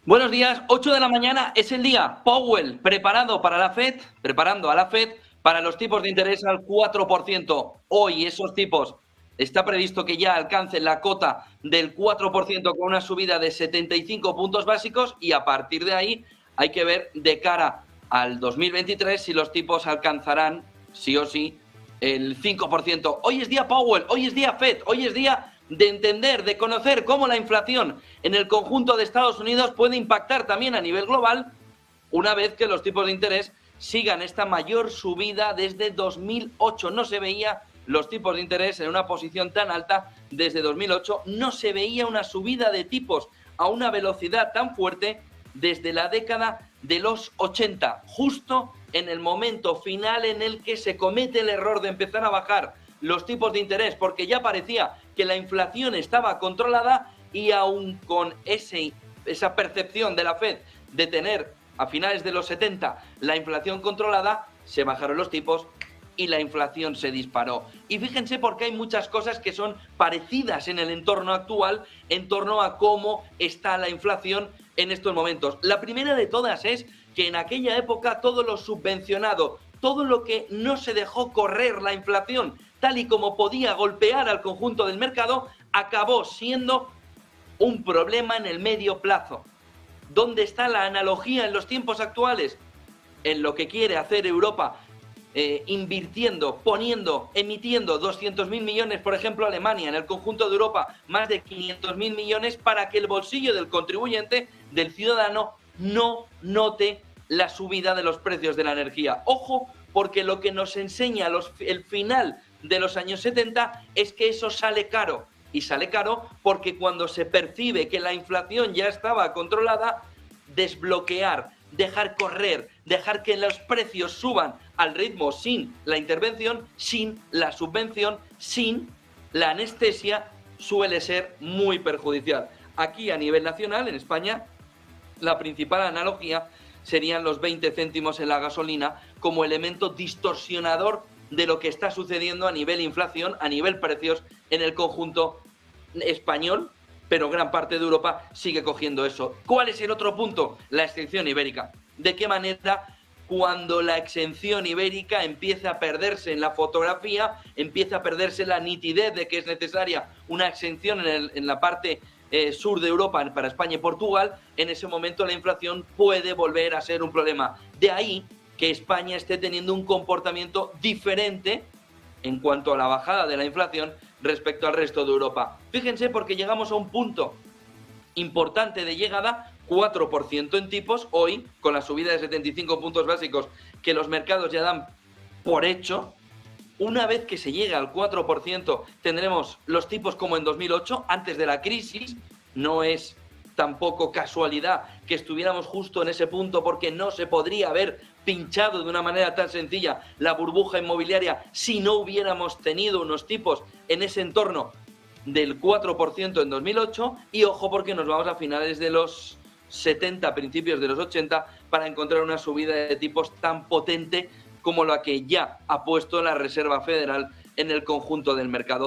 Buenos días, 8 de la mañana es el día. Powell preparando preparando a la Fed para los tipos de interés al 4%. Hoy esos tipos está previsto que ya alcancen la cota del 4% con una subida de 75 puntos básicos y a partir de ahí hay que ver de cara al 2023 si los tipos alcanzarán sí o sí el 5%. Hoy es día Powell, hoy es día Fed, hoy es día de entender, de conocer cómo la inflación en el conjunto de Estados Unidos puede impactar también a nivel global una vez que los tipos de interés sigan esta mayor subida desde 2008. No se veía los tipos de interés en una posición tan alta desde 2008, no se veía una subida de tipos a una velocidad tan fuerte desde la década de los 80, justo en el momento final en el que se comete el error de empezar a bajar los tipos de interés, porque ya parecía que la inflación estaba controlada y aún con esa percepción de la Fed de tener a finales de los 70 la inflación controlada, se bajaron los tipos y la inflación se disparó. Y fíjense porque hay muchas cosas que son parecidas en el entorno actual en torno a cómo está la inflación en estos momentos. La primera de todas es que en aquella época todo lo subvencionado, todo lo que no se dejó correr la inflación tal y como podía golpear al conjunto del mercado, acabó siendo un problema en el medio plazo. ¿Dónde está la analogía en los tiempos actuales? En lo que quiere hacer Europa, invirtiendo, emitiendo 200.000 millones, por ejemplo, Alemania, en el conjunto de Europa, más de 500.000 millones para que el bolsillo del contribuyente, del ciudadano, no note la subida de los precios de la energía. Ojo, porque lo que nos enseña el final de los años 70 es que eso sale caro. Y sale caro porque cuando se percibe que la inflación ya estaba controlada, desbloquear, dejar correr, dejar que los precios suban al ritmo sin la intervención, sin la subvención, sin la anestesia, suele ser muy perjudicial. Aquí a nivel nacional, en España, la principal analogía serían los 20 céntimos en la gasolina como elemento distorsionador de lo que está sucediendo a nivel inflación, a nivel precios en el conjunto español, pero gran parte de Europa sigue cogiendo eso. ¿Cuál es el otro punto? La exención ibérica. ¿De qué manera cuando la exención ibérica empieza a perderse en la fotografía, empieza a perderse la nitidez de que es necesaria una exención en la parte sur de Europa para España y Portugal, en ese momento la inflación puede volver a ser un problema. De ahí que España esté teniendo un comportamiento diferente en cuanto a la bajada de la inflación respecto al resto de Europa. Fíjense porque llegamos a un punto importante de llegada, 4% en tipos, hoy con la subida de 75 puntos básicos que los mercados ya dan por hecho. Una vez que se llegue al 4% tendremos los tipos como en 2008, antes de la crisis. No es tampoco casualidad que estuviéramos justo en ese punto porque no se podría haber pinchado de una manera tan sencilla la burbuja inmobiliaria si no hubiéramos tenido unos tipos en ese entorno del 4% en 2008 y ojo porque nos vamos a finales de los 70, principios de los 80 para encontrar una subida de tipos tan potente como la que ya ha puesto la Reserva Federal en el conjunto del mercado.